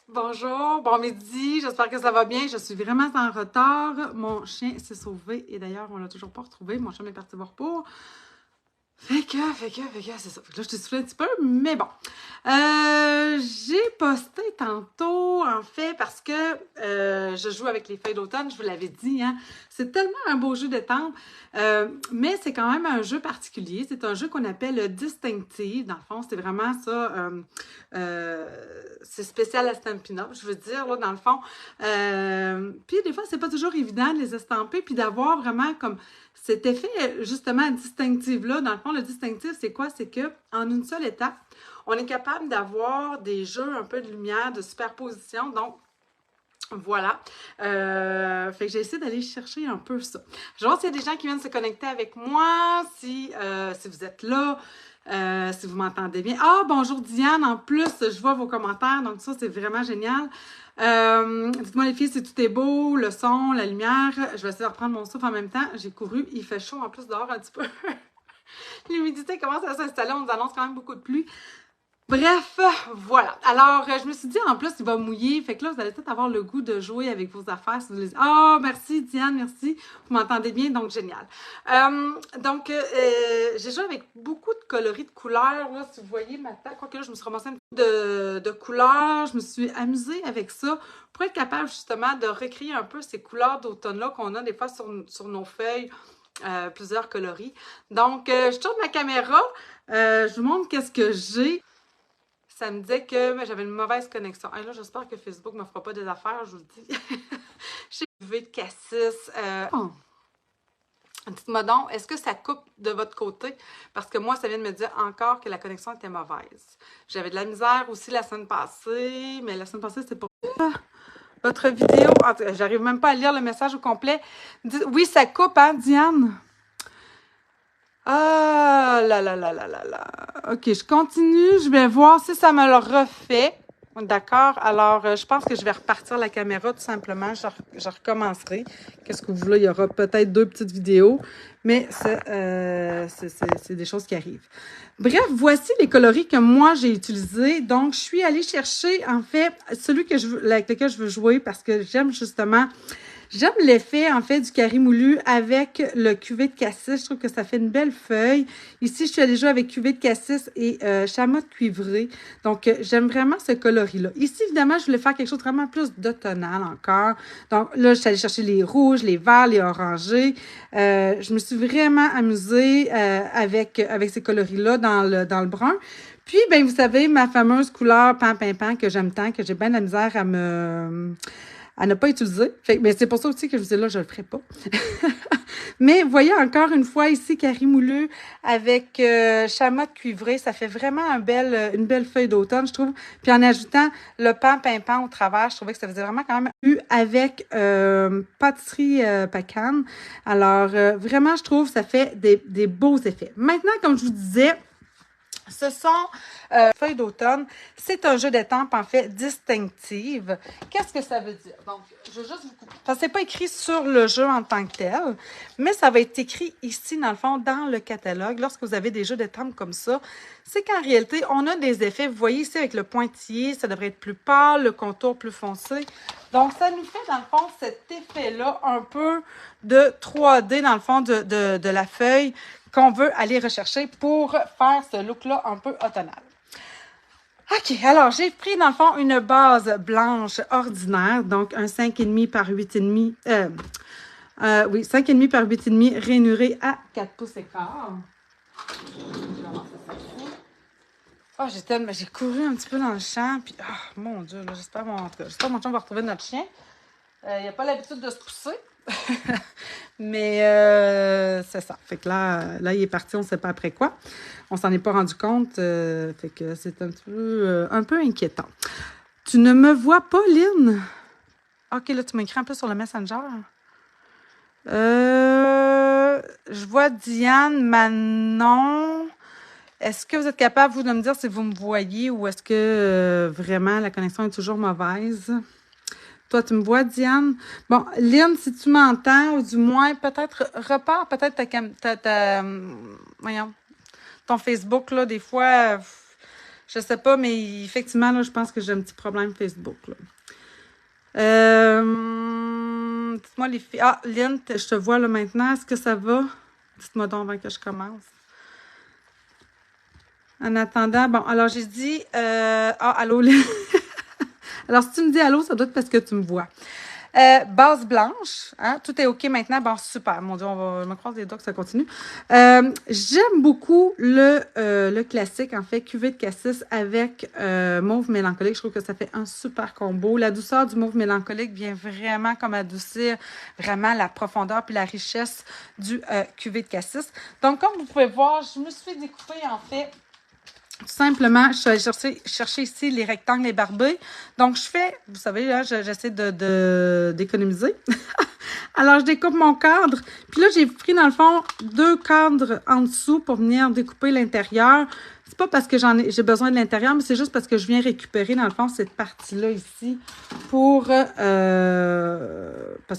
Bonjour, bon midi, j'espère que ça va bien. Je suis vraiment en retard. Mon chien s'est sauvé et d'ailleurs, on l'a toujours pas retrouvé. Mon chien est parti voir pour. C'est ça. Fait que là, je t'ai soufflé un petit peu, mais bon. J'ai posté tantôt, en fait, parce que je joue avec les feuilles d'automne, je vous l'avais dit, hein. C'est tellement un beau jeu de temps, mais c'est quand même un jeu particulier. C'est un jeu qu'on appelle Distinctive. Dans le fond, c'est vraiment ça. C'est spécial à Stampin' Up, je veux dire, là, dans le fond. Puis des fois, c'est pas toujours évident de les estamper, puis d'avoir vraiment comme cet effet, justement, distinctif-là. Dans le fond, le distinctif, c'est quoi? C'est que en une seule étape, on est capable d'avoir des jeux un peu de lumière, de superposition. Donc, voilà. Fait que j'ai essayé d'aller chercher un peu ça. Je vois s'il y a des gens qui viennent se connecter avec moi, si vous êtes là, si vous m'entendez bien. Ah, bonjour Diane, en plus, je vois vos commentaires, donc ça, c'est vraiment génial. Dites-moi les filles si tout est beau, le son, la lumière. Je vais essayer de reprendre mon souffle en même temps. J'ai couru, il fait chaud en plus dehors un petit peu. L'humidité commence à s'installer, on nous annonce quand même beaucoup de pluie. Bref, voilà. Alors, je me suis dit, en plus, il va mouiller. Fait que là, vous allez peut-être avoir le goût de jouer avec vos affaires. Si vous les... Oh, merci, Diane, merci. Vous m'entendez bien, donc génial. J'ai joué avec beaucoup de coloris de couleurs. Là, si vous voyez ma tête, quoique là, je me suis ramassée un petit peu de couleurs. Je me suis amusée avec ça pour être capable, justement, de recréer un peu ces couleurs d'automne-là qu'on a des fois sur nos feuilles. Plusieurs coloris. Donc, je tourne ma caméra. Je vous montre qu'est-ce que j'ai. Ça me disait que j'avais une mauvaise connexion. Et là, j'espère que Facebook ne me fera pas des affaires, je vous le dis. J'ai vu de cassis. Dites-moi donc, est-ce que ça coupe de votre côté? Parce que moi, ça vient de me dire encore que la connexion était mauvaise. J'avais de la misère aussi la semaine passée, mais la semaine passée, c'était pas votre vidéo. J'arrive même pas à lire le message au complet. Oui, ça coupe, hein, Diane? Ah là là là là là là. OK, je continue. Je vais voir si ça me le refait. D'accord. Alors, je pense que je vais repartir la caméra tout simplement. Je recommencerai. Qu'est-ce que vous voulez? Il y aura peut-être 2 petites vidéos, mais c'est des choses qui arrivent. Bref, voici les coloris que moi j'ai utilisés. Donc, je suis allée chercher, en fait, celui avec lequel je veux jouer parce que J'aime l'effet, en fait, du carré moulu avec le cuvée de cassis. Je trouve que ça fait une belle feuille. Ici, je suis allée jouer avec cuvée de cassis et chamotte cuivrée. Donc, j'aime vraiment ce coloris-là. Ici, évidemment, je voulais faire quelque chose de vraiment plus d'automnal encore. Donc, là, je suis allée chercher les rouges, les verts, les orangés. Je me suis vraiment amusée avec ces coloris-là dans le brun. Puis, ben vous savez, ma fameuse couleur pan que j'aime tant, que j'ai bien de la misère à ne pas utiliser. Mais c'est pour ça aussi que je vous dis là, je le ferai pas. Mais voyez encore une fois ici, carré moulu avec chamotte cuivrée. Ça fait vraiment une belle feuille d'automne, je trouve. Puis en ajoutant le pan au travers, je trouvais que ça faisait vraiment quand même avec pâtisserie pacane. Alors, vraiment, je trouve que ça fait des beaux effets. Maintenant, comme je vous disais, ce sont feuilles d'automne. C'est un jeu d'étampes, en fait, distinctive. Qu'est-ce que ça veut dire? Donc, je vais juste vous couper. Ça, c'est pas écrit sur le jeu en tant que tel, mais ça va être écrit ici, dans le fond, dans le catalogue. Lorsque vous avez des jeux d'étampes comme ça, c'est qu'en réalité, on a des effets. Vous voyez ici, avec le pointillé, ça devrait être plus pâle, le contour plus foncé. Donc, ça nous fait, dans le fond, cet effet-là, un peu de 3D, dans le fond, de la feuille, qu'on veut aller rechercher pour faire ce look-là un peu automnal. OK, alors j'ai pris dans le fond une base blanche ordinaire, donc un 5,5 par 8,5, 5,5 par 8,5 rainuré à 4 pouces et quart. Oh, j'ai couru un petit peu dans le champ, puis mon Dieu, j'espère que mon chum va retrouver notre chien. Il n'a pas l'habitude de se pousser. Mais c'est ça. Fait que là, il est parti, on ne sait pas après quoi. On s'en est pas rendu compte. Fait que c'est un peu inquiétant. Tu ne me vois pas, Lynn? OK, là, tu m'écris un peu sur le Messenger. Je vois Diane, Manon. Est-ce que vous êtes capable, vous, de me dire si vous me voyez ou est-ce que vraiment la connexion est toujours mauvaise? Toi, tu me vois, Diane? Bon, Lynn, si tu m'entends, ou du moins, peut-être, repars peut-être voyons, ton Facebook, là, des fois, Je sais pas, mais effectivement, là, je pense que j'ai un petit problème Facebook, là. Dites-moi les filles. Ah, Lynn, je te vois là maintenant. Est-ce que ça va? Dites-moi donc avant que je commence. En attendant, bon, alors j'ai dit... allô, Lynn. Alors, si tu me dis allô, ça doit être parce que tu me vois. Base blanche, hein, tout est OK maintenant. Bon, super, mon Dieu, je me croise les doigts que ça continue. J'aime beaucoup le classique, en fait, cuvée de cassis avec mauve mélancolique. Je trouve que ça fait un super combo. La douceur du mauve mélancolique vient vraiment comme adoucir vraiment la profondeur puis la richesse du cuvée de cassis. Donc, comme vous pouvez voir, je me suis découpée, en fait, tout simplement, je suis allée chercher ici les rectangles et barbés. Donc, je fais, vous savez, là, j'essaie d'économiser. Alors, je découpe mon cadre. Puis là, j'ai pris, dans le fond, 2 cadres en dessous pour venir découper l'intérieur. C'est pas parce que j'ai besoin de l'intérieur, mais c'est juste parce que je viens récupérer, dans le fond, cette partie-là ici pour... parce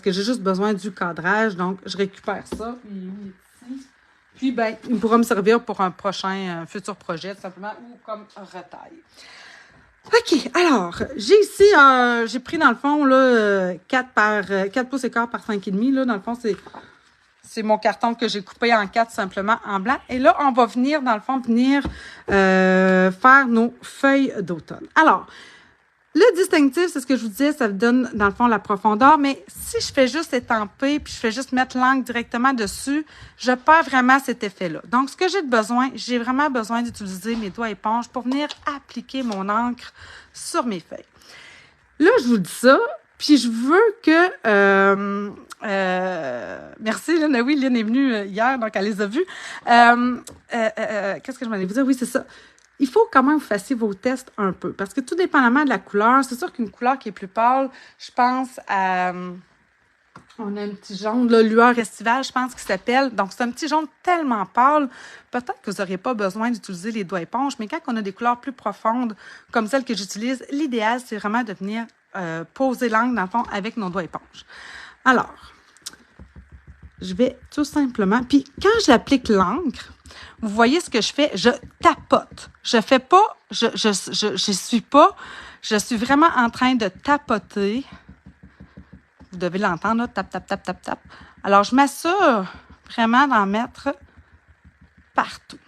que j'ai juste besoin du cadrage. Donc, je récupère ça. Puis, ici. Puis, ben, il pourra me servir pour un prochain futur projet, tout simplement, ou comme retaille. OK, alors, j'ai ici, j'ai pris, dans le fond, là, 4 pouces et quart par 5,5. Là, dans le fond, c'est mon carton que j'ai coupé en 4, simplement, en blanc. Et là, on va venir, dans le fond, faire nos feuilles d'automne. Alors, le distinctif, c'est ce que je vous disais, ça donne, dans le fond, la profondeur, mais si je fais juste étamper, puis je fais juste mettre l'encre directement dessus, je perds vraiment cet effet-là. Donc, ce que j'ai vraiment besoin d'utiliser mes doigts éponges pour venir appliquer mon encre sur mes feuilles. Là, je vous dis ça, puis je veux que... merci, Lynn. Oui, Lynn est venue hier, donc elle les a vus. Qu'est-ce que je m'allais vous dire? Oui, c'est ça. Il faut quand même que vous fassiez vos tests un peu, parce que tout dépendamment de la couleur, c'est sûr qu'une couleur qui est plus pâle, je pense à... on a un petit jaune, là, lueur estivale, je pense qu'il s'appelle. Donc, c'est un petit jaune tellement pâle, peut-être que vous n'aurez pas besoin d'utiliser les doigts éponges, mais quand on a des couleurs plus profondes, comme celles que j'utilise, l'idéal, c'est vraiment de venir poser l'encre, dans le fond, avec nos doigts éponges. Alors, je vais tout simplement... Puis, quand j'applique l'encre, vous voyez ce que je fais? Je tapote. Je fais pas... Je suis vraiment en train de tapoter. Vous devez l'entendre, là. Tap, tap, tap, tap, tap. Alors, je m'assure vraiment d'en mettre partout.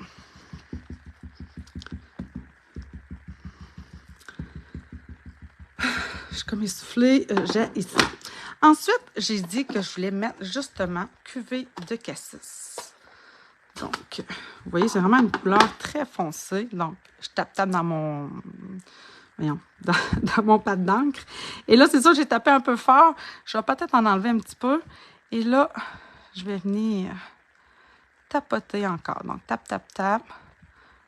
Je suis comme essoufflée. J'ai ici. Ensuite, j'ai dit que je voulais mettre justement cuvée de cassis. Donc, vous voyez, c'est vraiment une couleur très foncée. Donc, je tape dans mon... Voyons, dans mon pad d'encre. Et là, c'est sûr que j'ai tapé un peu fort. Je vais peut-être en enlever un petit peu. Et là, je vais venir tapoter encore. Donc, tap, tap, tap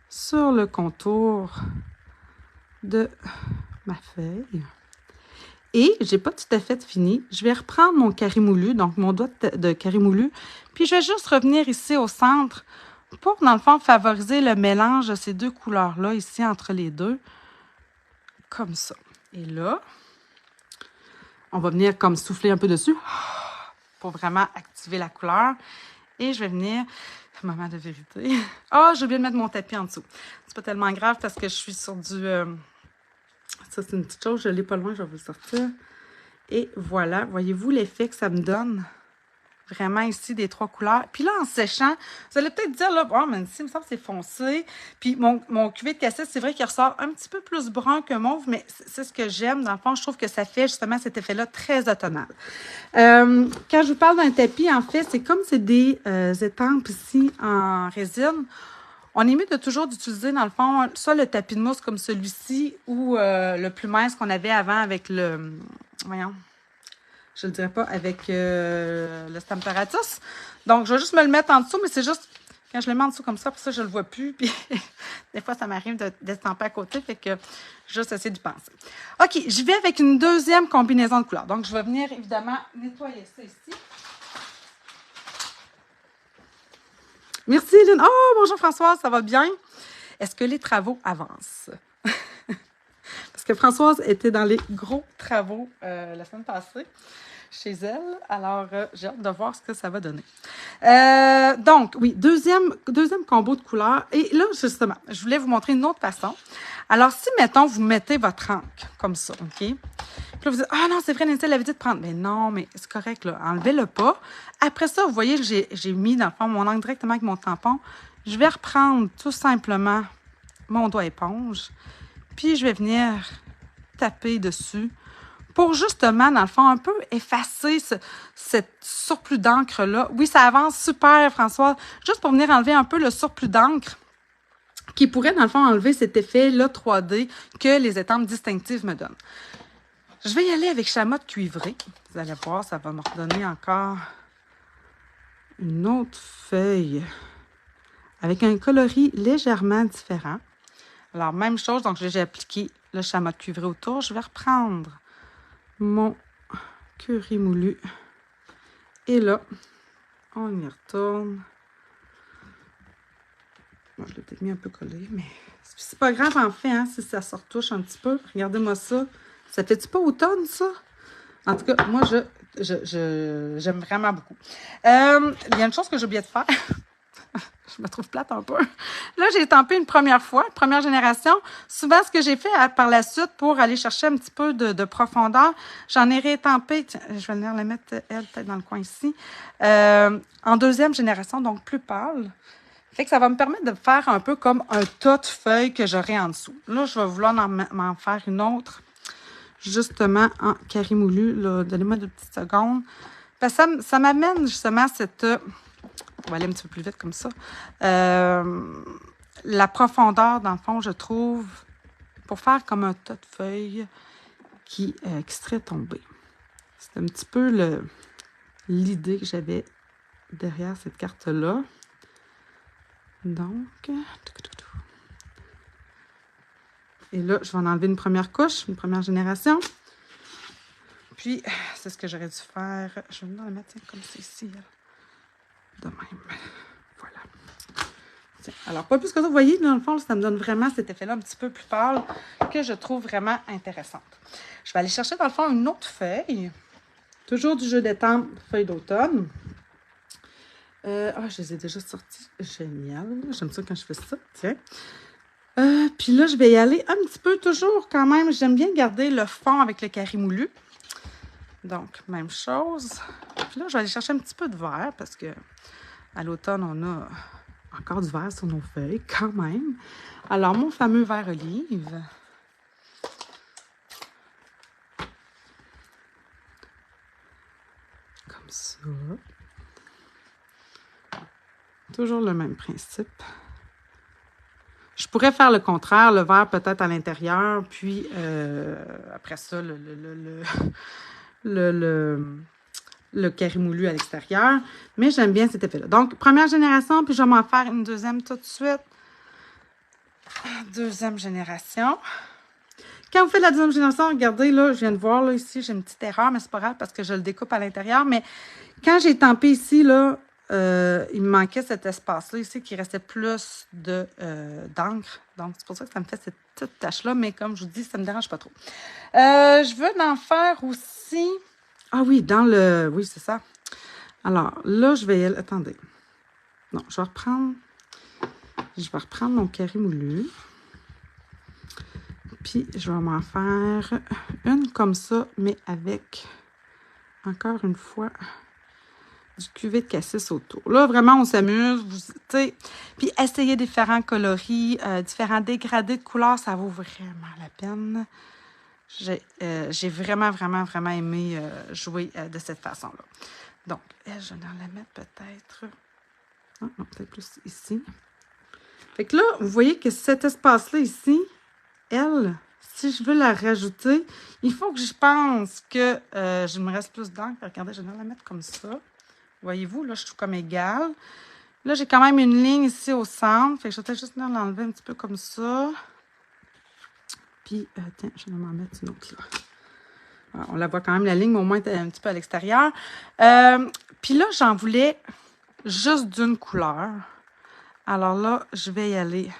sur le contour de ma feuille. Et j'ai pas tout à fait fini. Je vais reprendre mon carré moulu, donc mon doigt de carré moulu, puis je vais juste revenir ici au centre pour, dans le fond, favoriser le mélange de ces deux couleurs-là, ici, entre les deux, comme ça. Et là, on va venir comme souffler un peu dessus pour vraiment activer la couleur. Et je vais venir... Moment de vérité. Ah, j'ai oublié de mettre mon tapis en dessous. C'est pas tellement grave parce que je suis sur du... Ça, c'est une petite chose, je l'ai pas loin, je vais vous le sortir. Et voilà, voyez-vous l'effet que ça me donne? Vraiment ici, des 3 couleurs. Puis là, en séchant, vous allez peut-être dire, là, oh, mais ici, il me semble que c'est foncé. Puis mon cuvée de cassis, c'est vrai qu'il ressort un petit peu plus brun que mauve, mais c'est ce que j'aime. Dans le fond, je trouve que ça fait justement cet effet-là très automnal. Quand je vous parle d'un tapis, en fait, c'est comme c'est des étampes ici en résine. On est mieux de toujours d'utiliser, dans le fond, soit le tapis de mousse comme celui-ci ou le plus mince qu'on avait avant avec le... Voyons. Je le dirais pas, avec le Stamparatus. Donc, je vais juste me le mettre en dessous, mais c'est juste... Quand je le mets en dessous comme ça, pour ça, je le vois plus. Puis, des fois, ça m'arrive d'estamper à côté. Fait que, juste essayer d'y penser. OK, je vais avec une deuxième combinaison de couleurs. Donc, je vais venir, évidemment, nettoyer ça ici. Merci, Lynn. Oh, bonjour Françoise, ça va bien? Est-ce que les travaux avancent? Parce que Françoise était dans les gros travaux la semaine passée chez elle. Alors, j'ai hâte de voir ce que ça va donner. Donc, oui, deuxième combo de couleurs. Et là, justement, je voulais vous montrer une autre façon. Alors, si, mettons, vous mettez votre encre comme ça, OK? Puis là, vous dites, ah non, c'est vrai, Nancy, elle avait dit de prendre. Mais non, mais c'est correct, là. Enlevez-le pas. Après ça, vous voyez, j'ai mis, dans le fond, mon encre directement avec mon tampon. Je vais reprendre tout simplement mon doigt éponge. Puis, je vais venir taper dessus pour justement, dans le fond, un peu effacer cette surplus d'encre-là. Oui, ça avance super, Françoise. Juste pour venir enlever un peu le surplus d'encre qui pourrait, dans le fond, enlever cet effet-là 3D que les étampes distinctives me donnent. Je vais y aller avec chamotte cuivrée. Vous allez voir, ça va me redonner encore une autre feuille avec un coloris légèrement différent. Alors, même chose, donc j'ai appliqué le chamotte cuivré autour. Je vais reprendre mon curry moulu. Et là, on y retourne. Bon, je l'ai peut-être mis un peu collé, mais c'est pas grave en fait, hein, si ça se retouche un petit peu. Regardez-moi ça. Ça fait-tu pas automne, ça? En tout cas, moi, j'aime vraiment beaucoup. Il y a une chose que j'ai oublié de faire. Je me trouve plate un peu. Là, j'ai estampé une première fois, première génération. Souvent, ce que j'ai fait par la suite pour aller chercher un petit peu de profondeur, j'en ai réétampé. Tiens, je vais venir la mettre, elle, peut-être dans le coin ici. En deuxième génération, donc plus pâle. Fait que ça va me permettre de faire un peu comme un tas de feuilles que j'aurai en dessous. Là, je vais vouloir m'en faire une autre, justement en carré moulu. Donnez-moi 2 petites secondes. Parce que ça m'amène justement cette... On va aller un petit peu plus vite comme ça. La profondeur, dans le fond, je trouve, pour faire comme un tas de feuilles qui serait tombé. C'est un petit peu l'idée que j'avais derrière cette carte-là. Donc, et là, je vais en enlever une première couche, une première génération. Puis, c'est ce que j'aurais dû faire. Je vais venir la mettre comme c'est ici. De même. Voilà. Tiens. Alors, pas plus que ça, vous voyez, dans le fond, ça me donne vraiment cet effet-là un petit peu plus pâle que je trouve vraiment intéressante. Je vais aller chercher, dans le fond, une autre feuille. Toujours du jeu d'étampes, feuille d'automne. Je les ai déjà sortis. Génial. J'aime ça quand je fais ça. Tiens. Puis là, je vais y aller un petit peu, toujours quand même. J'aime bien garder le fond avec le carré moulu. Donc, même chose. Puis là, je vais aller chercher un petit peu de vert parce que à l'automne, on a encore du vert sur nos feuilles, quand même. Alors, mon fameux vert olive. Comme ça. Toujours le même principe. Je pourrais faire le contraire, le vert peut-être à l'intérieur, puis après ça, le carré moulu à l'extérieur. Mais j'aime bien cet effet-là. Donc, première génération, puis je vais m'en faire une deuxième tout de suite. Deuxième génération. Quand vous faites la deuxième génération, regardez, là, je viens de voir, là, ici, j'ai une petite erreur, mais c'est pas grave parce que je le découpe à l'intérieur. Mais quand j'ai tampé ici, là, il me manquait cet espace-là ici qui restait plus d'encre. Donc, c'est pour ça que ça me fait cette petite tache-là. Mais comme je vous dis, ça ne me dérange pas trop. Je veux en faire aussi... Ah oui, oui, c'est ça. Alors, là, je vais... Attendez. Non, je vais reprendre mon carré moulu. Puis, je vais m'en faire une comme ça, mais avec, encore une fois, du cuvée de cassis autour. Là, vraiment, on s'amuse. Tu sais, puis, essayer différents coloris, différents dégradés de couleurs, ça vaut vraiment la peine. J'ai vraiment, vraiment, vraiment aimé jouer de cette façon-là. Donc, je vais la mettre peut-être... Non, peut-être plus ici. Fait que là, vous voyez que cet espace-là ici, elle, si je veux la rajouter, il faut que je pense que je me reste plus d'encre. Regardez, je vais la mettre comme ça. Voyez-vous, là, je trouve comme égal. Là, j'ai quand même une ligne ici au centre. Fait que je vais peut-être juste venir l'enlever un petit peu comme ça. Puis, tiens, je vais m'en mettre une autre là. Alors, on la voit quand même, la ligne, mais au moins un petit peu à l'extérieur. Puis là, j'en voulais juste d'une couleur. Alors là, je vais y aller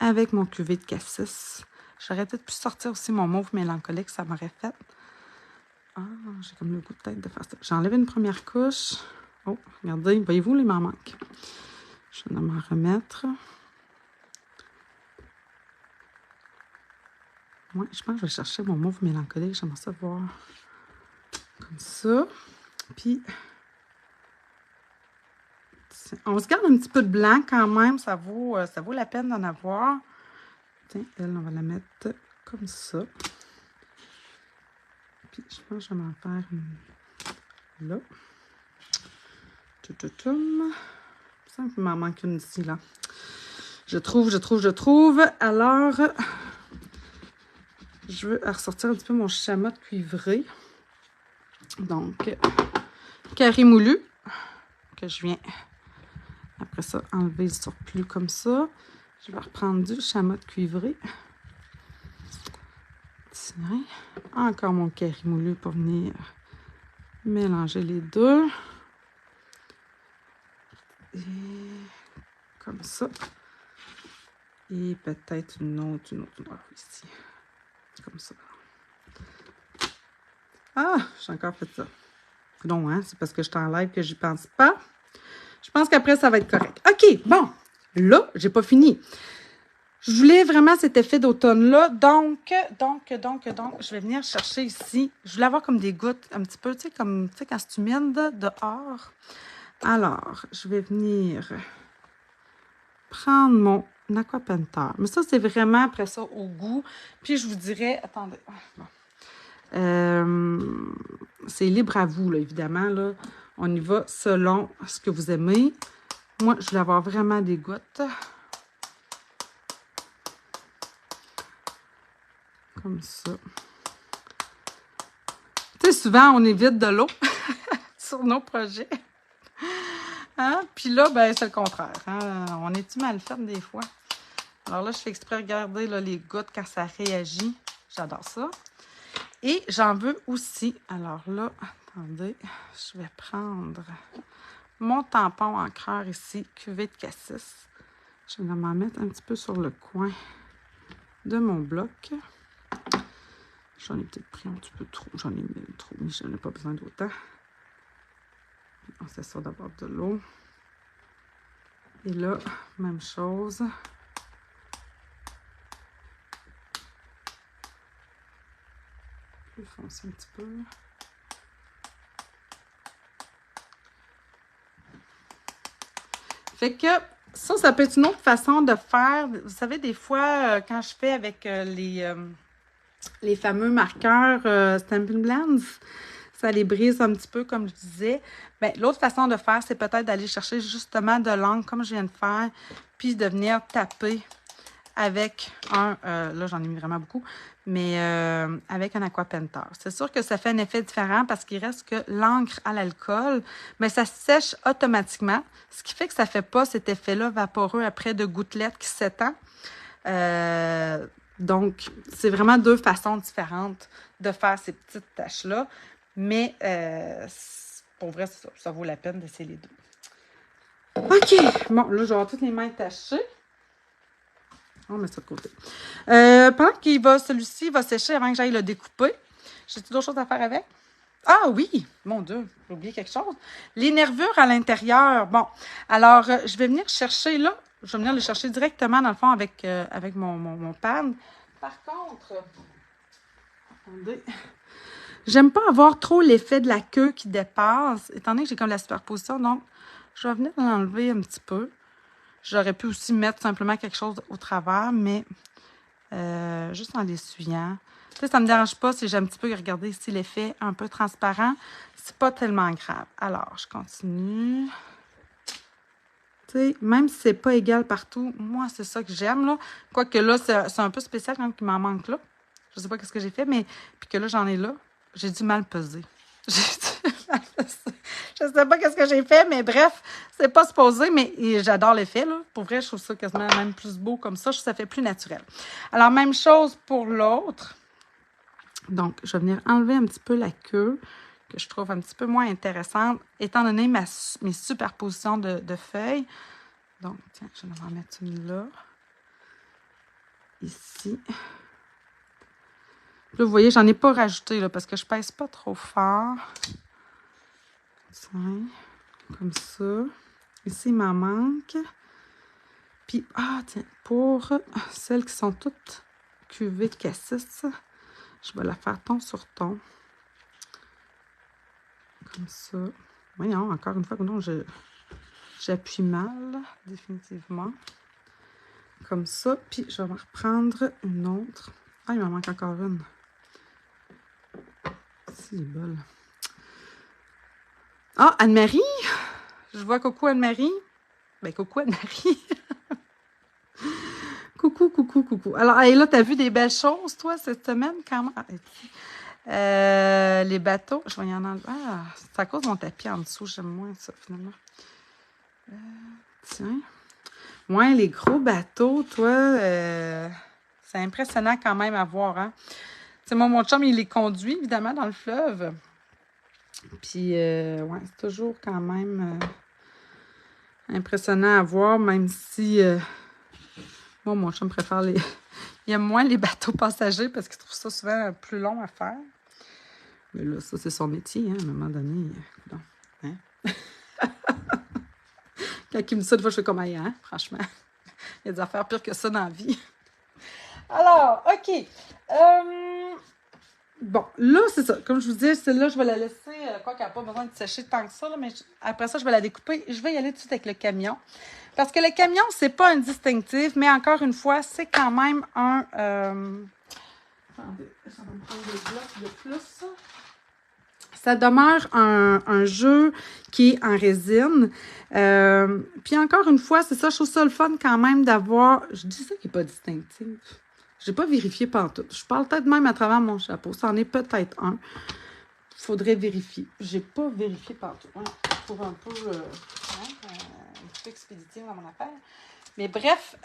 avec mon cuvée de cassis. J'aurais peut-être pu sortir aussi mon mauve mélancolique, ça m'aurait fait. Ah, j'ai comme le goût de tête de faire ça. J'enlève une première couche. Oh, regardez, voyez-vous, il m'en manque. Je vais m'en remettre. Ouais, je pense que je vais chercher mon mauve mélancolique. J'aimerais ça voir comme ça. Puis, on se garde un petit peu de blanc quand même. Ça vaut la peine d'en avoir. Tiens, elle, on va la mettre comme ça. Puis, je pense que je vais m'en faire une là. Toutoum. Ça, il m'en manque une ici, là. Je trouve. Alors, je veux ressortir un petit peu mon chamotte cuivré. Donc, carré moulu, que je viens, après ça, enlever le surplus comme ça. Je vais reprendre du chamotte cuivré. Tiens, encore mon carré moulu pour venir mélanger les deux. Et comme ça. Et peut-être une autre ici. Comme ça. Ah, j'ai encore fait ça. Non, hein, c'est parce que je suis en live que j'y pense pas. Je pense qu'après, ça va être correct. OK, bon. Là, j'ai pas fini. Je voulais vraiment cet effet d'automne-là. Donc, je vais venir chercher ici. Je voulais avoir comme des gouttes, un petit peu, tu sais, comme, tu sais, quand c'est humide dehors. Alors, je vais venir prendre mon aquapenteur. Mais ça, c'est vraiment après ça au goût. Puis, je vous dirais, attendez. Bon. C'est libre à vous, là, évidemment. Là. On y va selon ce que vous aimez. Moi, je voulais avoir vraiment des gouttes. Comme ça. Tu sais, souvent, on évite de l'eau sur nos projets. Hein? Puis là, ben, c'est le contraire. Hein? On est-tu mal fait des fois? Alors là, je fais exprès regarder là, les gouttes quand ça réagit. J'adore ça. Et j'en veux aussi. Alors là, attendez, je vais prendre mon tampon encreur ici, cuvée de cassis. Je vais m'en mettre un petit peu sur le coin de mon bloc. J'en ai peut-être pris un petit peu trop. J'en ai mis trop, mais je n'en ai pas besoin d'autant. On s'assure d'avoir de l'eau. Et là, même chose. Plus foncé un petit peu. Fait que ça peut être une autre façon de faire. Vous savez, des fois, quand je fais avec les fameux marqueurs Stampin' Blends, ça les brise un petit peu, comme je disais. Bien, l'autre façon de faire, c'est peut-être d'aller chercher justement de l'encre, comme je viens de faire, puis de venir taper avec là, j'en ai mis vraiment beaucoup, mais avec un aquapenteur. C'est sûr que ça fait un effet différent parce qu'il reste que l'encre à l'alcool, mais ça sèche automatiquement, ce qui fait que ça ne fait pas cet effet-là vaporeux après de gouttelettes qui s'étend. Donc, c'est vraiment deux façons différentes de faire ces petites tâches-là. Mais pour vrai, ça vaut la peine d'essayer les deux. OK. Bon, là, je vais avoir toutes les mains tachées. On met ça de côté. Pendant qu'il va, celui-ci va sécher avant que j'aille le découper. J'ai-tu d'autres choses à faire avec? Ah oui! Mon Dieu, j'ai oublié quelque chose. Les nervures à l'intérieur. Bon, alors, je vais venir chercher là. Je vais venir le chercher directement, dans le fond, avec mon pad. Par contre, attendez. J'aime pas avoir trop l'effet de la queue qui dépasse, étant donné que j'ai comme la superposition. Donc, je vais venir l'enlever un petit peu. J'aurais pu aussi mettre simplement quelque chose au travers, mais juste en l'essuyant. Tu sais, ça ne me dérange pas si j'ai un petit peu regardé ici l'effet un peu transparent. C'est pas tellement grave. Alors, je continue. Tu sais, même si c'est pas égal partout, moi, c'est ça que j'aime, là. Quoique là, c'est un peu spécial quand il m'en manque là. Je sais pas qu'est-ce que j'ai fait, mais puis que là, j'en ai là. J'ai dû mal peser. J'ai dû mal peser. Je sais pas qu'est-ce que j'ai fait, mais bref, c'est pas supposé, mais j'adore l'effet, là. Pour vrai, je trouve ça quasiment même plus beau comme ça. Je trouve que ça fait plus naturel. Alors, même chose pour l'autre. Donc, je vais venir enlever un petit peu la queue, que je trouve un petit peu moins intéressante, étant donné mes superpositions de feuilles. Donc, tiens, je vais en mettre une là. Ici. Là, vous voyez, j'en ai pas rajouté, là, parce que je pèse pas trop fort. Tiens. comme ça. Ici, il m'en manque. Puis, tiens, pour celles qui sont toutes cuvées de cassis, je vais la faire ton sur ton. Comme ça. Voyons, encore une fois, non, j'appuie mal, définitivement. Comme ça. Puis, je vais en reprendre une autre. Ah, il m'en manque encore une. C'est bol. Ah, Anne-Marie! Je vois coucou Anne-Marie. Ben, coucou Anne-Marie. Coucou, coucou, coucou. Alors, hey, là, t'as vu des belles choses, toi, cette semaine, quand même? Les bateaux, je vais y en enlever. Ah, c'est à cause de mon tapis en dessous, j'aime moins ça, finalement. Tiens. Ouais, les gros bateaux, toi, c'est impressionnant quand même à voir, hein? Tu sais, moi, mon chum, il les conduit, évidemment, dans le fleuve. Puis, ouais, c'est toujours quand même impressionnant à voir, même si moi, mon chum préfère les... Il aime moins les bateaux passagers parce qu'il trouve ça souvent plus long à faire. Mais là, ça, c'est son métier, hein, à un moment donné. Non, hein? Quand il me dit ça, des fois, je fais comme hein, franchement. Il y a des affaires pires que ça dans la vie. Alors, OK. Bon, là, c'est ça. Comme je vous dis, celle-là, je vais la laisser, quoi qu'elle n'a pas besoin de sécher tant que ça, là, mais après ça, je vais la découper. Je vais y aller tout de suite avec le camion. Parce que le camion, c'est pas un distinctif, mais encore une fois, c'est quand même un... Attendez, ça va me prendre des blocs de plus. Ça demeure un jeu qui est en résine. Puis encore une fois, c'est ça, je trouve ça le fun quand même d'avoir... Je dis ça qui n'est pas distinctif. Je n'ai pas vérifié pantoute. Je parle peut-être même à travers mon chapeau. Ça en est peut-être un. Il faudrait vérifier. Je n'ai pas vérifié pantoute. Ouais, je trouve un peu un peu expéditif dans mon affaire. Mais bref,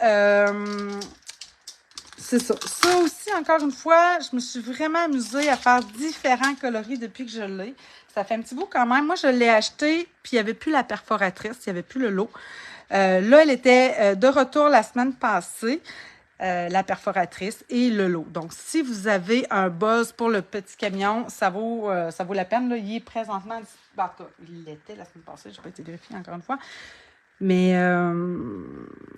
c'est ça. Ça aussi, encore une fois, je me suis vraiment amusée à faire différents coloris depuis que je l'ai. Ça fait un petit bout quand même. Moi, je l'ai acheté, puis il n'y avait plus la perforatrice, il n'y avait plus le lot. Là, elle était de retour la semaine passée. La perforatrice et le lot. Donc, si vous avez un buzz pour le petit camion, ça vaut la peine. Là. Il est présentement... En tout cas, il l'était la semaine passée. Je n'ai pas été vérifiée encore une fois. Mais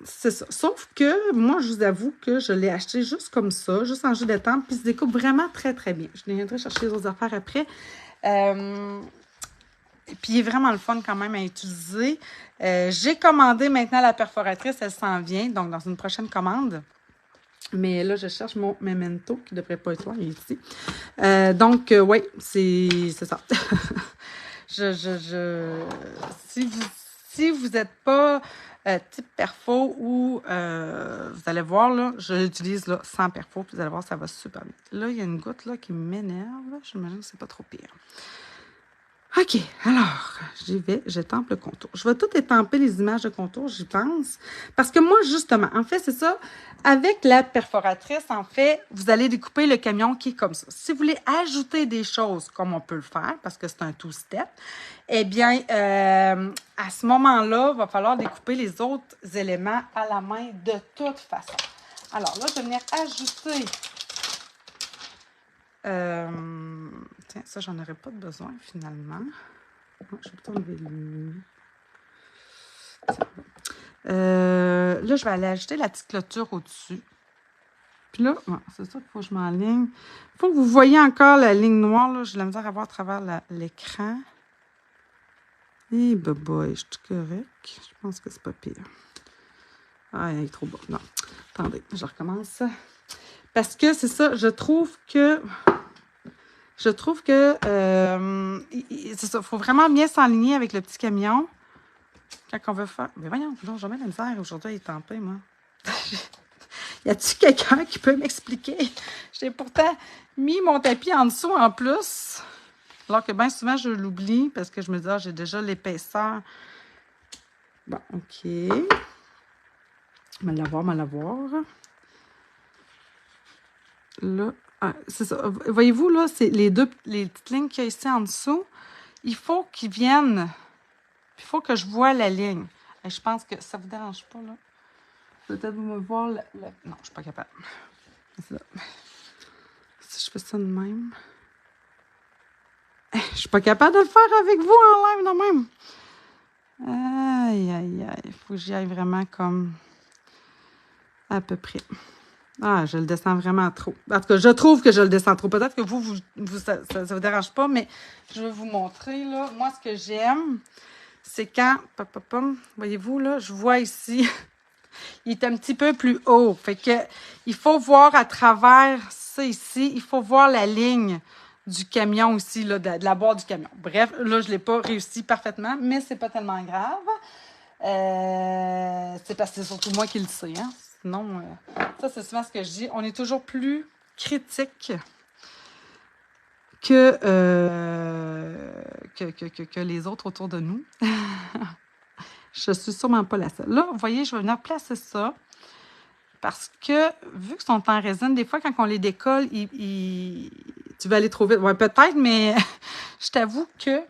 c'est ça. Sauf que moi, je vous avoue que je l'ai acheté juste comme ça, juste en jus d'étampe, puis il se découpe vraiment très, très bien. Je viendrai chercher les autres affaires après. Puis il est vraiment le fun quand même à utiliser. J'ai commandé maintenant la perforatrice, elle s'en vient, donc dans une prochaine commande. Mais là, je cherche mon memento qui ne devrait pas être là, il est ici. Donc, oui, c'est ça. Si vous n'êtes pas type perfo ou vous allez voir, là, je l'utilise là, sans perfo, puis vous allez voir, ça va super bien. Là, il y a une goutte là, qui m'énerve. Je me dis que c'est pas trop pire. OK, alors, j'y vais, j'étampe le contour. Je vais tout étamper les images de contour, j'y pense. Parce que moi, justement, en fait, c'est ça, avec la perforatrice, en fait, vous allez découper le camion qui est comme ça. Si vous voulez ajouter des choses, comme on peut le faire, parce que c'est un two-step, eh bien, à ce moment-là, il va falloir découper les autres éléments à la main de toute façon. Alors là, je vais venir ajouter... tiens, ça, j'en aurais pas besoin, finalement. Oh, je vais peut-être enlever le... là, je vais aller ajouter la petite clôture au-dessus. Puis là, bon, c'est ça qu'il faut que je m'enligne. Il faut que vous voyez encore la ligne noire, là. J'ai de la misère à voir à travers l'écran. Eh, boy, je suis correct. Je pense que c'est pas pire. Ah, il est trop bas. Non. Attendez, je recommence. Parce que c'est ça, je trouve que c'est ça, il faut vraiment bien s'enligner avec le petit camion quand on veut faire... Mais voyons, non, jamais la misère aujourd'hui, il est tempé, moi. Y a-t-il quelqu'un qui peut m'expliquer? J'ai pourtant mis mon tapis en dessous en plus, alors que bien souvent, je l'oublie parce que je me dis, j'ai déjà l'épaisseur. Bon, OK. Mal l'avoir. Là, c'est ça. Voyez-vous, là, c'est les petites lignes qu'il y a ici en dessous. Il faut qu'ils viennent. Il faut que je vois la ligne. Et je pense que ça ne vous dérange pas, là. Peut-être vous me voir non, je ne suis pas capable. C'est ça. Si je fais ça de même. Je ne suis pas capable de le faire avec vous en live de même. Aïe, aïe, aïe. Il faut que j'y aille vraiment comme à peu près. Ah, je le descends vraiment trop. En tout cas, je trouve que je le descends trop. Peut-être que ça vous dérange pas, mais je vais vous montrer, là. Moi, ce que j'aime, c'est quand, voyez-vous, là, je vois ici, il est un petit peu plus haut. Fait que, il faut voir à travers ça ici, il faut voir la ligne du camion aussi, là, de la barre du camion. Bref, là, je ne l'ai pas réussi parfaitement, mais c'est pas tellement grave. C'est parce que c'est surtout moi qui le sais, hein. Sinon, ça, c'est souvent ce que je dis. On est toujours plus critique que les autres autour de nous. Je suis sûrement pas la seule. Là, vous voyez, je vais venir placer ça parce que, vu qu'ils sont en résine, des fois, quand on les décolle, tu vas aller trop vite. Ouais, peut-être, mais je t'avoue que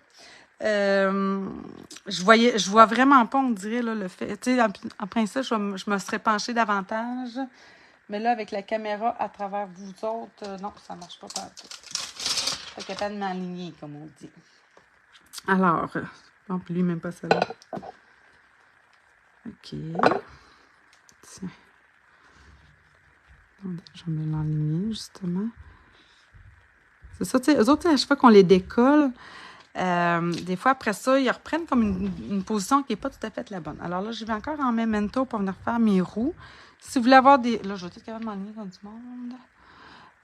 je vois vraiment pas, on dirait, là, le fait. Tu sais, en principe, je me serais penchée davantage. Mais là, avec la caméra à travers vous autres, non, ça marche pas partout. Je suis pas capable de m'aligner, comme on dit. Alors, non, lui, même pas celle-là. OK. Tiens. Je vais me l'enligner, justement. C'est ça, tu sais, eux autres, à chaque fois qu'on les décolle, des fois, après ça, ils reprennent comme une position qui n'est pas tout à fait la bonne. Alors là, je vais encore en memento pour venir faire mes roues. Si vous voulez avoir des... Là, je vais être capable de m'enligner comme du monde.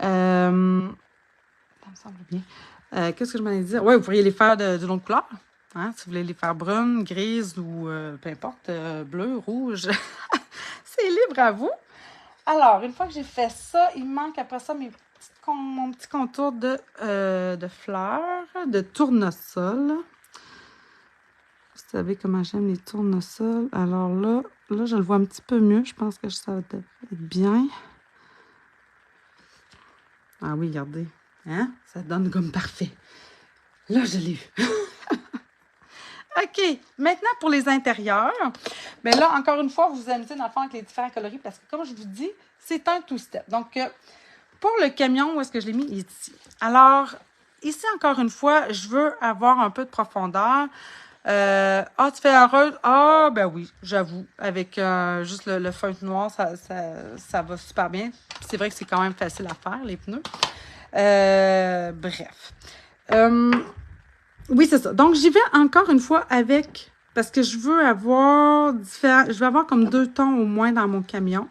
Ça me semble bien. Qu'est-ce que je m'allais dire? Oui, vous pourriez les faire d'une autre couleur. Hein? Si vous voulez les faire brunes, grises ou peu importe, bleu, rouge. C'est libre à vous. Alors, une fois que j'ai fait ça, il me manque après ça mon petit contour de fleurs, de tournesol. Vous savez comment j'aime les tournesols. Alors là, je le vois un petit peu mieux. Je pense que ça va être bien. Ah oui, regardez. Hein? Ça donne comme parfait. Là, je l'ai eu. OK. Maintenant, pour les intérieurs. Bien là, encore une fois, vous amusez dans le fond avec les différents coloris parce que, comme je vous dis, c'est un two-step. Donc, pour le camion, où est-ce que je l'ai mis? Il est ici. Alors, ici, encore une fois, je veux avoir un peu de profondeur. Tu fais heureuse? Ah, ben oui, j'avoue. Avec juste le feutre noir, ça va super bien. C'est vrai que c'est quand même facile à faire, les pneus. Bref. Oui, c'est ça. Donc, j'y vais encore une fois avec... Parce que je veux avoir je vais avoir comme 2 tons au moins dans mon camion.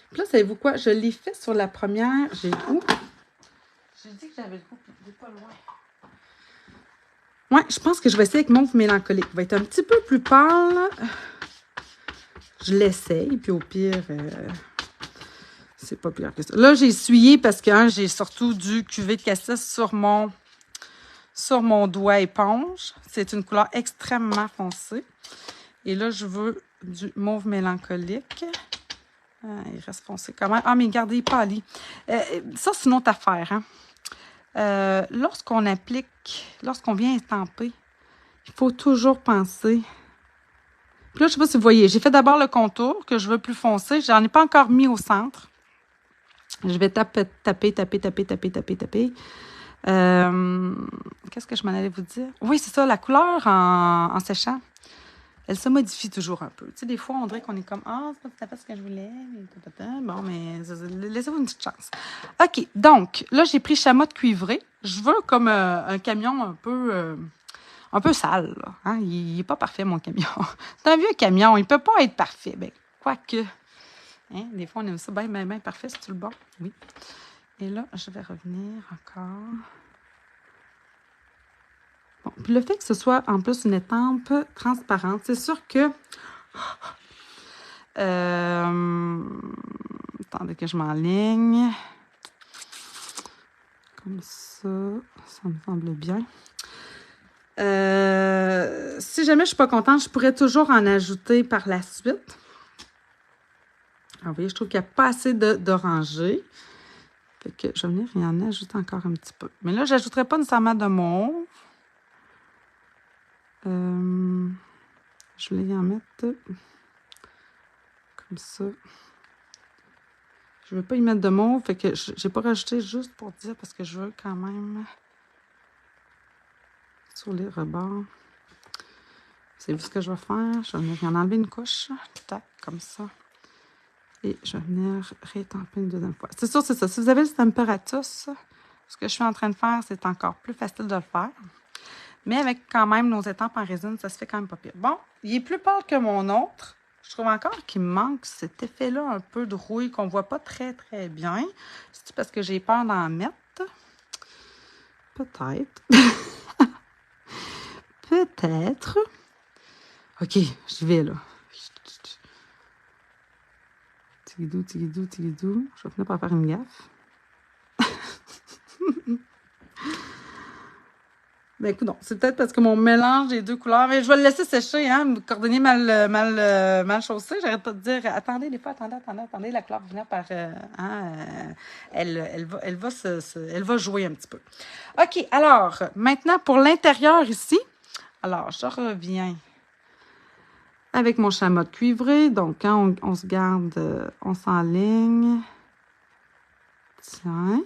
Puis là, savez-vous quoi? Je l'ai fait sur la première. J'ai le goût. J'ai dit que j'avais le goût, puis il n'est pas loin. Ouais, je pense que je vais essayer avec mauve mélancolique. Il va être un petit peu plus pâle. Je l'essaye, puis au pire, c'est pas pire que ça. Là, j'ai essuyé parce que j'ai surtout du cuvée de cassis sur mon doigt éponge. C'est une couleur extrêmement foncée. Et là, je veux du mauve mélancolique. Il reste foncé quand même. Ah, mais regardez, il pâlit. Ça, c'est une autre affaire, hein. Lorsqu'on vient estamper, il faut toujours penser. Puis là, je ne sais pas si vous voyez, j'ai fait d'abord le contour que je veux plus foncé. Je n'en ai pas encore mis au centre. Je vais taper. Qu'est-ce que je m'en allais vous dire? Oui, c'est ça, la couleur en séchant, elle se modifie toujours un peu. Tu sais, des fois, on dirait qu'on est comme « Ah, c'est pas tout à fait ce que je voulais. » Bon, mais laissez-vous une petite chance. OK, donc, là, j'ai pris chamotte cuivrée. Je veux comme un camion un peu sale. Là, hein? Il n'est pas parfait, mon camion. C'est un vieux camion. Il ne peut pas être parfait. Ben, quoique. Hein? Des fois, on aime ça bien, bien, bien parfait. C'est-tu le bon? Oui. Et là, je vais revenir encore. Bon, puis le fait que ce soit en plus une étampe transparente, c'est sûr que... attendez que je m'enligne. Comme ça me semble bien. Si jamais je ne suis pas contente, je pourrais toujours en ajouter par la suite. Alors, vous voyez, je trouve qu'il n'y a pas assez d'orangé. Fait que je vais venir y en ajouter encore un petit peu. Mais là, je n'ajouterai pas nécessairement de mauve. Je voulais y en mettre comme ça. Je ne veux pas y mettre de mauve, fait que je n'ai pas rajouté juste pour dire parce que je veux quand même sur les rebords. C'est ce que je vais faire. Je vais venir en enlever une couche. Tac, comme ça. Et je vais venir rétamper une deuxième fois. C'est sûr, c'est ça. Si vous avez le températus, ce que je suis en train de faire, c'est encore plus facile de le faire. Mais avec quand même nos étampes en résine, ça se fait quand même pas pire. Bon, il est plus pâle que mon autre. Je trouve encore qu'il me manque cet effet-là un peu de rouille qu'on ne voit pas très, très bien. C'est parce que j'ai peur d'en mettre. Peut-être. Peut-être. OK, j'y vais, là. Tigidou, tigidou, tigidou. Je vais finir par faire une gaffe. Ben écoute, non, c'est peut-être parce que mon mélange des deux couleurs, mais je vais le laisser sécher, hein, cordonnier mal chaussé, j'arrête pas de dire, attendez, des fois, attendez, la couleur va venir par, elle va jouer un petit peu. OK, alors, maintenant, pour l'intérieur ici, alors, je reviens avec mon chamois cuivré, donc quand on se garde, on s'enligne, tiens,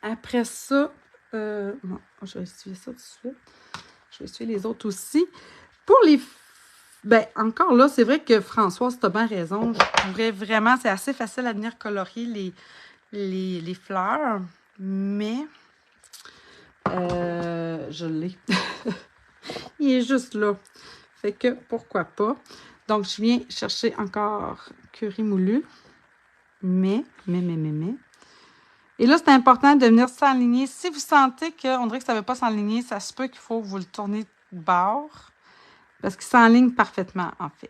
après ça, bon, je vais essuyer ça tout de suite. Je vais essuyer les autres aussi. Pour les... Ben, encore là, c'est vrai que Françoise, tu as bien raison. Je pourrais vraiment... C'est assez facile à venir colorier les fleurs. Mais... je l'ai. Il est juste là. Fait que, pourquoi pas. Donc, je viens chercher encore curry moulu. Mais... Et là, c'est important de venir s'aligner. Si vous sentez qu'on dirait que ça ne veut pas s'aligner, ça se peut qu'il faut que vous le tourner de bord. Parce qu'il s'enligne parfaitement, en fait.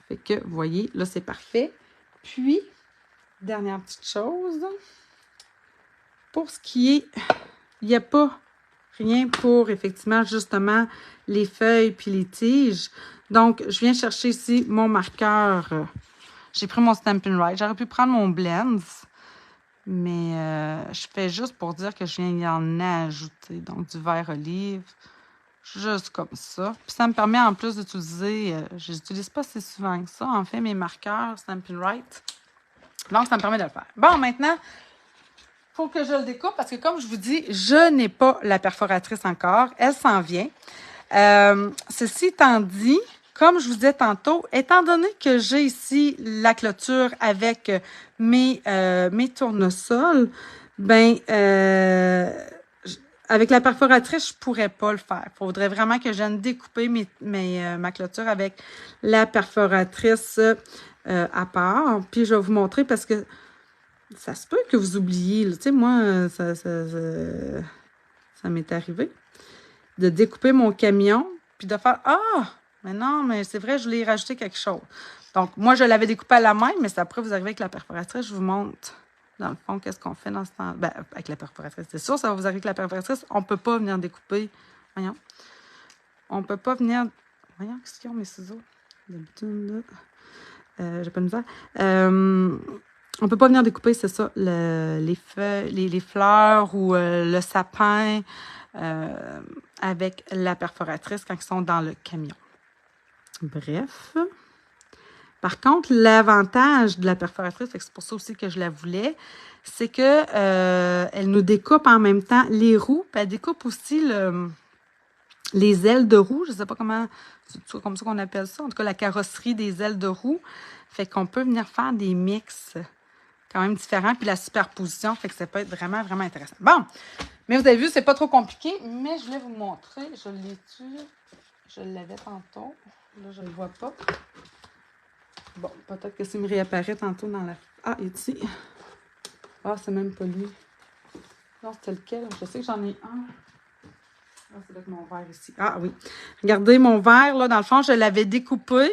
Fait que, vous voyez, là, c'est parfait. Puis, dernière petite chose. Pour ce qui est... Il n'y a pas rien pour, effectivement, justement, les feuilles puis les tiges. Donc, je viens chercher ici mon marqueur. J'ai pris mon Stampin' Write. J'aurais pu prendre mon Blends. Mais je fais juste pour dire que je viens y en ajouter. Donc, du vert olive, juste comme ça. Puis ça me permet en plus d'utiliser, je n'utilise pas si souvent que ça, en fait, mes marqueurs Stampin' Write. Donc, ça me permet de le faire. Bon, maintenant, il faut que je le découpe parce que, comme je vous dis, je n'ai pas la perforatrice encore. Elle s'en vient. Ceci étant dit, comme je vous disais tantôt, étant donné que j'ai ici la clôture avec mes tournesols, ben avec la perforatrice, je pourrais pas le faire. Il faudrait vraiment que je vienne découper ma clôture avec la perforatrice à part. Puis je vais vous montrer parce que ça se peut que vous oubliez. Tu sais, moi, ça m'est arrivé de découper mon camion puis de faire « Ah! Mais non, mais c'est vrai, je voulais y rajouter quelque chose. » Donc, moi, je l'avais découpé à la main, mais c'est après, vous arrivez avec la perforatrice, je vous montre, dans le fond, qu'est-ce qu'on fait dans ce temps. Ben, avec la perforatrice, c'est sûr, ça va vous arriver avec la perforatrice. On ne peut pas venir découper. Voyons. On ne peut pas venir... Voyons, qu'est-ce qu'ils ont, mes ciseaux? D'habitude, j'ai pas de misère. On ne peut pas venir découper, c'est ça, les feuilles, les fleurs ou le sapin avec la perforatrice quand ils sont dans le camion. Bref. Par contre, l'avantage de la perforatrice, c'est pour ça aussi que je la voulais, c'est que elle nous découpe en même temps les roues, puis elle découpe aussi les ailes de roue. Je ne sais pas comment, c'est comme ça qu'on appelle ça. En tout cas, la carrosserie des ailes de roue. Fait qu'on peut venir faire des mix quand même différents, puis la superposition, fait que ça peut être vraiment, vraiment intéressant. Bon, mais vous avez vu, c'est pas trop compliqué, mais je voulais vous montrer. Je l'avais tantôt. Là, je ne le vois pas. Bon, peut-être que s'il me réapparaît tantôt dans la... Ah, ici. Ah, c'est même pas lui. Non, c'était lequel? Je sais que j'en ai un. Ah, c'est avec mon verre ici. Ah, oui. Regardez, mon verre, là, dans le fond, je l'avais découpé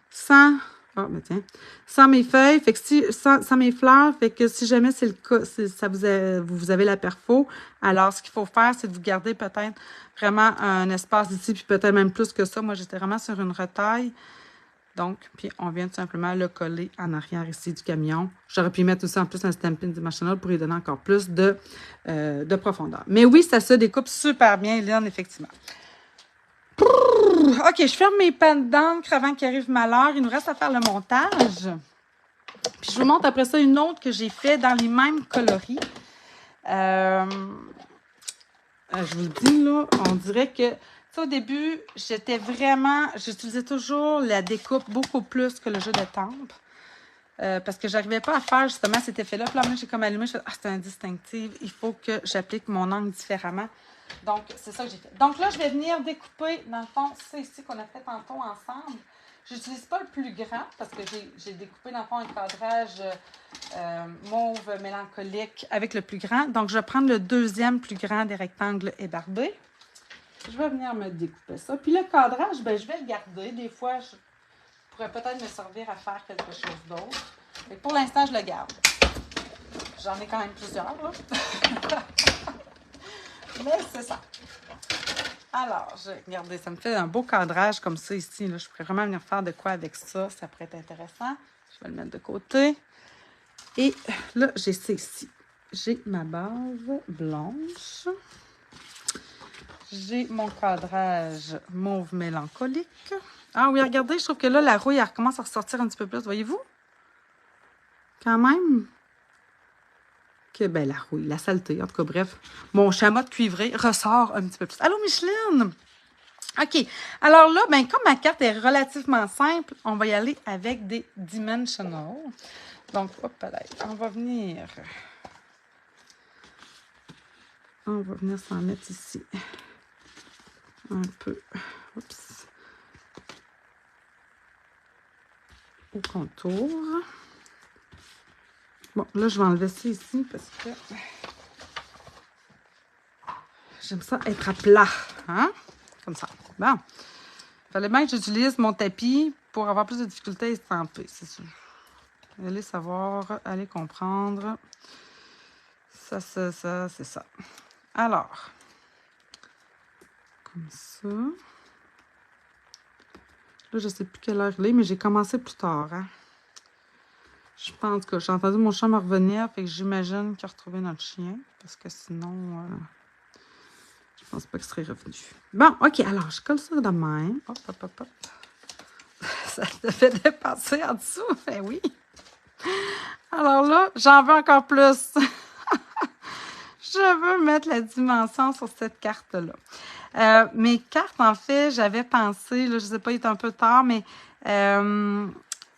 sans... Ah, ben tiens. Sans mes feuilles, fait que sans mes fleurs, fait que si jamais c'est le cas, vous avez la perfo, alors ce qu'il faut faire, c'est de vous garder peut-être vraiment un espace ici, puis peut-être même plus que ça. Moi, j'étais vraiment sur une retaille. Donc, puis on vient tout simplement le coller en arrière ici du camion. J'aurais pu mettre aussi en plus un Stampin' Dimensional pour lui donner encore plus de profondeur. Mais oui, ça se découpe super bien, Lynn, effectivement. OK, je ferme mes pans d'encre avant qu'il arrive malheur. Il nous reste à faire le montage. Puis je vous montre après ça une autre que j'ai fait dans les mêmes coloris. Je vous le dis, là, on dirait que sais, au début, j'utilisais toujours la découpe beaucoup plus que le jeu de temple. Parce que j'arrivais pas à faire justement cet effet-là. Puis là, moi, j'ai comme allumé, je fais, ah, c'est indistinctif, il faut que j'applique mon angle différemment. Donc, c'est ça que j'ai fait. Donc là, je vais venir découper, dans le fond, ça ici qu'on a fait tantôt ensemble. J'utilise pas le plus grand parce que j'ai découpé, dans le fond, un cadrage mauve mélancolique avec le plus grand. Donc, je vais prendre le deuxième plus grand des rectangles ébarbés. Je vais venir me découper ça. Puis le cadrage, ben, je vais le garder. Des fois, je pourrais peut-être me servir à faire quelque chose d'autre. Mais pour l'instant, je le garde. J'en ai quand même plusieurs, là. Mais c'est ça. Alors, regardez, ça me fait un beau cadrage comme ça ici. Là. Je pourrais vraiment venir faire de quoi avec ça. Ça pourrait être intéressant. Je vais le mettre de côté. Et là, j'ai ça ici. J'ai ma base blanche. J'ai mon cadrage mauve mélancolique. Ah oui, regardez, je trouve que là, la rouille, elle recommence à ressortir un petit peu plus. Voyez-vous? Quand même. Que, ben, la rouille, la saleté. En tout cas, bref. Mon chamois de cuivré ressort un petit peu plus. Allô, Micheline? OK. Alors là, ben, comme ma carte est relativement simple, on va y aller avec des dimensional. Donc, hop là, on va venir s'en mettre ici. Un peu. Oups. Au contour. Bon, là, je vais enlever ça ici parce que j'aime ça être à plat. Hein? Comme ça. Bon. Il fallait bien que j'utilise mon tapis pour avoir plus de difficultés à estamper, c'est sûr. Allez savoir, allez comprendre. Ça, c'est ça. Alors, comme ça. Là, je ne sais plus quelle heure il est, mais j'ai commencé plus tard. Hein? Je pense que j'ai entendu mon chat me revenir, fait que j'imagine qu'il a retrouvé notre chien, parce que sinon, je pense pas qu'il serait revenu. Bon, OK, alors, je colle ça de même. Hop, hop, hop, hop. Ça te fait dépasser en dessous? Ben oui. Alors là, j'en veux encore plus. Je veux mettre la dimension sur cette carte-là. Mes cartes, en fait, j'avais pensé, là, je ne sais pas, il est un peu tard, mais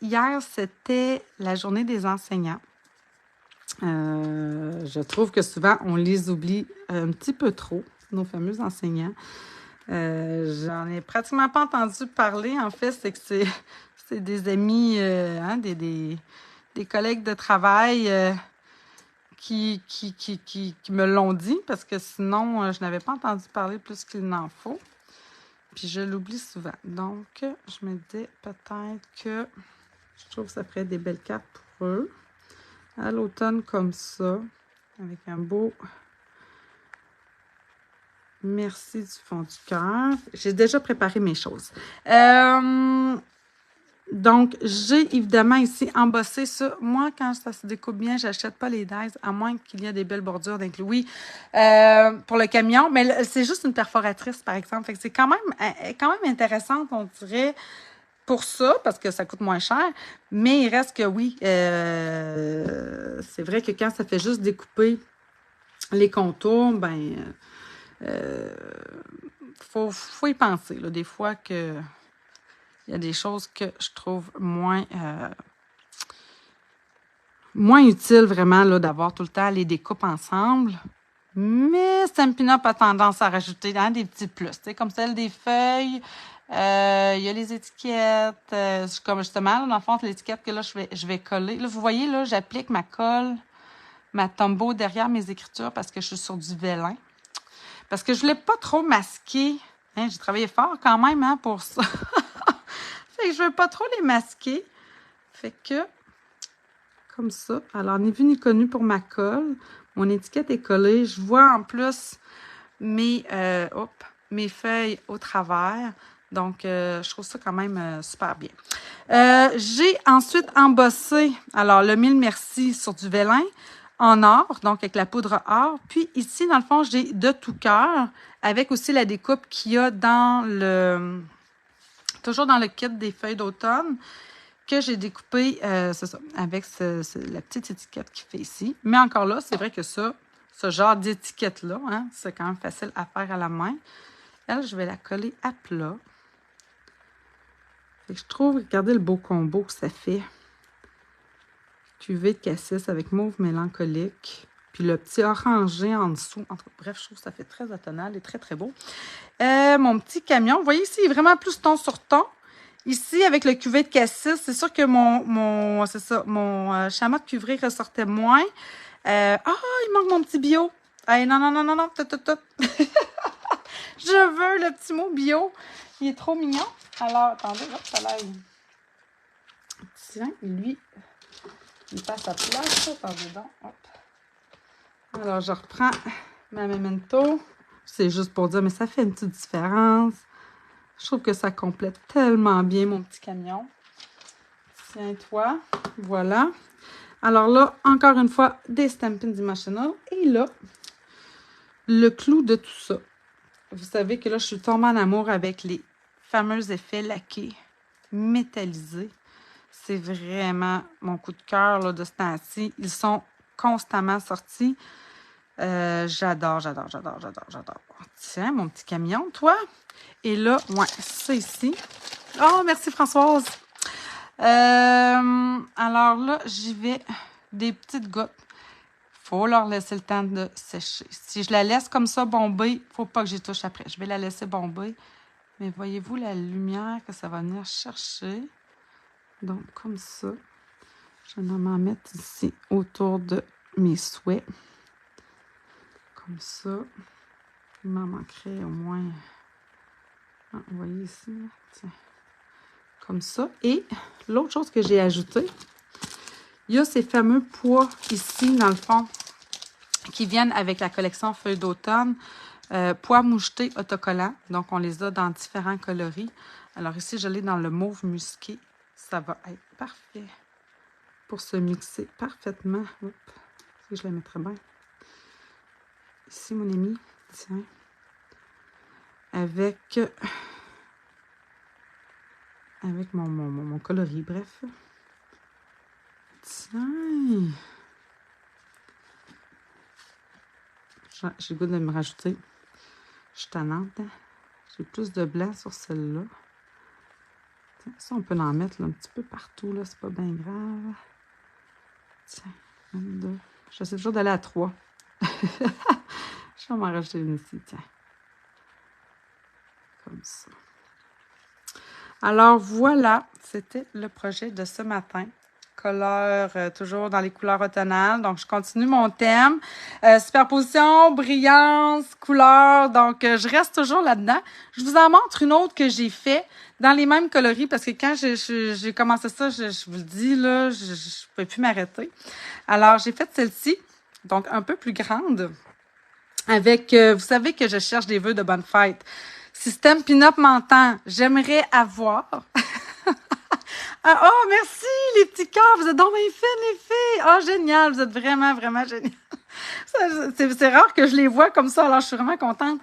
hier, c'était la journée des enseignants. Je trouve que souvent, on les oublie un petit peu trop, nos fameux enseignants. J'en ai pratiquement pas entendu parler. En fait, c'est que c'est des amis, hein, des collègues de travail qui me l'ont dit, parce que sinon, je n'avais pas entendu parler plus qu'il n'en faut. Puis je l'oublie souvent. Donc, je me dis peut-être que je trouve que ça ferait des belles cartes pour eux. À l'automne, comme ça, avec un beau merci du fond du cœur. J'ai déjà préparé mes choses. Donc, j'ai évidemment ici embossé ça. Moi, quand ça se découpe bien, j'achète pas les dies, à moins qu'il y ait des belles bordures d'inclus. Oui, pour le camion, mais c'est juste une perforatrice, par exemple. Fait que c'est quand même intéressant, on dirait, pour ça, parce que ça coûte moins cher. Mais il reste que oui, c'est vrai que quand ça fait juste découper les contours, ben, faut y penser, là, des fois que il y a des choses que je trouve moins utiles vraiment là, d'avoir tout le temps les découpes ensemble. Mais Stampin' Up a tendance à rajouter des petits plus. Comme celle des feuilles, il y a les étiquettes. Comme justement, là, dans le fond, l'étiquette que là, je vais coller. Là, vous voyez, là, j'applique ma colle, ma Tombow derrière mes écritures parce que je suis sur du vélin. Parce que je voulais pas trop masquer. Hein, j'ai travaillé fort quand même hein, pour ça. Fait que je veux pas trop les masquer. Fait que, comme ça. Alors, ni vu ni connu pour ma colle. Mon étiquette est collée. Je vois en plus mes feuilles au travers. Donc, je trouve ça quand même super bien. J'ai ensuite embossé, alors, le mille merci sur du vélin en or, donc avec la poudre or. Puis ici, dans le fond, j'ai de tout cœur, avec aussi la découpe qu'il y a dans le... Toujours dans le kit des feuilles d'automne, que j'ai découpé, c'est ça, avec la petite étiquette qu'il fait ici. Mais encore là, c'est vrai que ce genre d'étiquette-là, hein, c'est quand même facile à faire à la main. Elle, je vais la coller à plat. Fait que je trouve, regardez le beau combo que ça fait. Cuvée de cassis avec mauve mélancolique. Puis le petit orangé en dessous. Bref, je trouve que ça fait très automnal et très, très beau. Mon petit camion, vous voyez ici, il est vraiment plus ton sur ton. Ici, avec le cuvée de cassis, c'est sûr que mon chamois de cuvré ressortait moins. Il manque mon petit bio. Hey, non, non, non, non, non, tout. Je veux le petit mot bio. Il est trop mignon. Alors, attendez, hop, ça l'air. Tiens, lui, il passe à place. Attendez donc, hop. Alors, je reprends ma memento. C'est juste pour dire, mais ça fait une petite différence. Je trouve que ça complète tellement bien mon petit camion. Tiens-toi. Voilà. Alors là, encore une fois, des Stampin' Dimensional. Et là, le clou de tout ça. Vous savez que là, je suis tombée en amour avec les fameux effets laqués métallisés. C'est vraiment mon coup de cœur là, de ce temps-ci. Ils sont constamment sortis. J'adore. Tiens, mon petit camion, toi. Et là, ouais, ça ici. Oh, merci Françoise. Alors là, j'y vais des petites gouttes. Faut leur laisser le temps de sécher. Si je la laisse comme ça bomber, faut pas que j'y touche après. Je vais la laisser bomber. Mais voyez-vous la lumière que ça va venir chercher? Donc, comme ça. Je vais m'en mettre ici autour de mes souhaits. Comme ça. Il m'en manquerait au moins... vous voyez ici, tiens. Comme ça. Et l'autre chose que j'ai ajouté, il y a ces fameux pois ici, dans le fond, qui viennent avec la collection Feuilles d'automne. Pois mouchetés autocollants. Donc, on les a dans différents coloris. Alors ici, je l'ai dans le mauve musqué. Ça va être parfait pour se mixer parfaitement. Oups, si je la mettrais bien. Ici, mon ami, tiens. Avec mon coloris, bref. Tiens! J'ai le goût de me rajouter. Je suis tannante. Hein? J'ai plus de blanc sur celle-là. Ça, on peut en mettre là, un petit peu partout. Là, c'est pas bien grave. Tiens, 22. J'essaie toujours d'aller à 3. Je vais m'en rajouter une ici, tiens. Comme ça. Alors, voilà. C'était le projet de ce matin. Couleur, toujours dans les couleurs automnales. Donc, je continue mon thème. Superposition, brillance, couleur. Donc, je reste toujours là-dedans. Je vous en montre une autre que j'ai fait dans les mêmes coloris parce que quand j'ai commencé ça, je vous le dis, là, je ne pouvais plus m'arrêter. Alors, j'ai fait celle-ci, donc un peu plus grande, avec, vous savez que je cherche des vœux de bonne fête. Système Pin-Up m'entend. J'aimerais avoir... oh, merci, les petits cœurs. Vous êtes donc bien fines, les filles. Oh, génial. Vous êtes vraiment, vraiment génial. C'est rare que je les vois comme ça, alors je suis vraiment contente.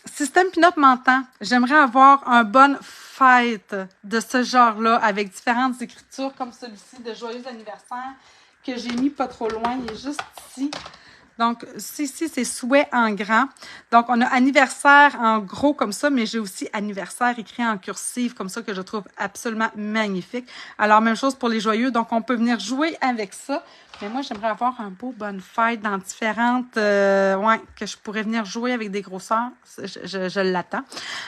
Système Pin-Up m'entend. J'aimerais avoir un bonne fête de ce genre-là avec différentes écritures comme celui-ci de Joyeux anniversaire que j'ai mis pas trop loin. Il est juste ici. Donc, ici, c'est souhait en grand. Donc, on a anniversaire en gros comme ça, mais j'ai aussi anniversaire écrit en cursive comme ça que je trouve absolument magnifique. Alors, même chose pour les joyeux. Donc, on peut venir jouer avec ça. Mais moi, j'aimerais avoir un beau bonne fête dans différentes... que je pourrais venir jouer avec des grosseurs. Je l'attends.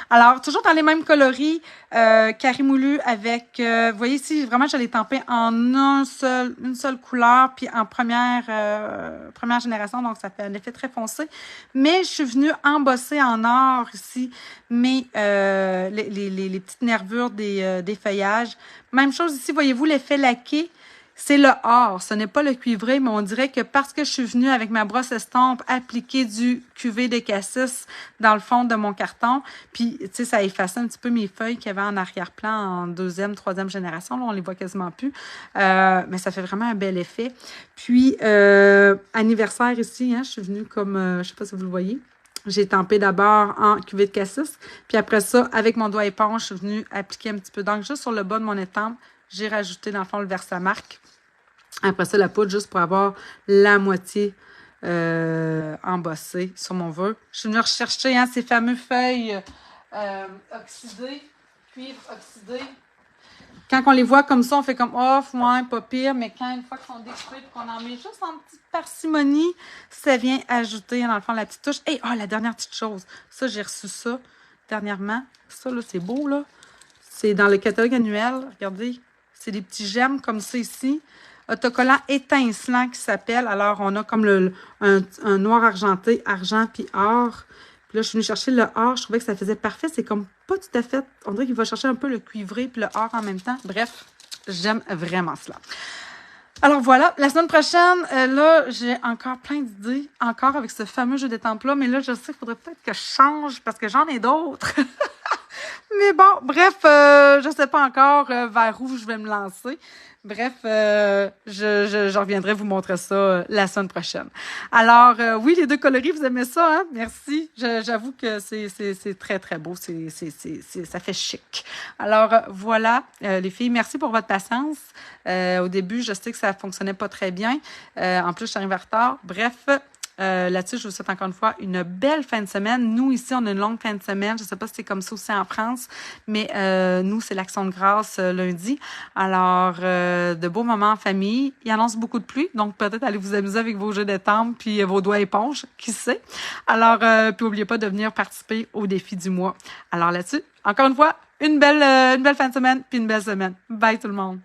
Alors, toujours dans les mêmes coloris, carimoulu avec... vous voyez ici, vraiment, je l'ai tempé en une seule couleur, puis en première génération, donc ça fait un effet très foncé. Mais je suis venue embosser en or ici les petites nervures des feuillages. Même chose ici, voyez-vous, l'effet laqué. C'est le or, ce n'est pas le cuivré, mais on dirait que parce que je suis venue avec ma brosse estompe appliquer du cuvée de cassis dans le fond de mon carton, puis tu sais, ça effaçait un petit peu mes feuilles qu'il y avait en arrière-plan en deuxième, troisième génération, là on les voit quasiment plus, mais ça fait vraiment un bel effet. Puis, anniversaire ici, hein, je suis venue comme, je sais pas si vous le voyez, j'ai tempé d'abord en cuvée de cassis, puis après ça, avec mon doigt éponge, je suis venue appliquer un petit peu d'encre juste sur le bas de mon étampe. J'ai rajouté, dans le fond, le Versamark. Après ça, la poudre, juste pour avoir la moitié embossé sur mon vœu. Je suis venue rechercher hein, ces fameuses feuilles oxydées, cuivre oxydé. Quand on les voit comme ça, on fait comme « Oh, ouais, pas pire », mais quand une fois qu'ils sont découpés et qu'on en met juste en petite parcimonie, ça vient ajouter, dans le fond, la petite touche. Et la dernière petite chose, ça, j'ai reçu ça dernièrement. Ça, là, c'est beau, là. C'est dans le catalogue annuel. Regardez, c'est des petits gemmes comme ça ici. Autocollant étincelant qui s'appelle. Alors, on a comme un noir argenté, argent puis or. Puis là, je suis venue chercher le or. Je trouvais que ça faisait parfait. C'est comme pas tout à fait... On dirait qu'il va chercher un peu le cuivré puis le or en même temps. Bref, j'aime vraiment cela. Alors voilà, la semaine prochaine, là, j'ai encore plein d'idées, encore avec ce fameux jeu d'étampes-là. Mais là, je sais qu'il faudrait peut-être que je change parce que j'en ai d'autres. Mais bon, bref, je ne sais pas encore vers où je vais me lancer. Bref, je reviendrai vous montrer ça la semaine prochaine. Alors, oui, les deux coloris, vous aimez ça, hein? Merci. J'avoue que c'est très, très beau. Ça fait chic. Alors, voilà, les filles, merci pour votre patience. Au début, je sais que ça fonctionnait pas très bien. En plus, je suis arrivée en retard. Bref, là-dessus, je vous souhaite encore une fois une belle fin de semaine. Nous, ici, on a une longue fin de semaine. Je ne sais pas si c'est comme ça aussi en France, mais nous, c'est l'Action de grâce lundi. Alors, de beaux moments en famille. Il annonce beaucoup de pluie, donc peut-être allez vous amuser avec vos jeux d'étampes puis vos doigts éponges, qui sait. Alors, puis n'oubliez pas de venir participer au défi du mois. Alors là-dessus, encore une fois, une belle fin de semaine puis une belle semaine. Bye tout le monde!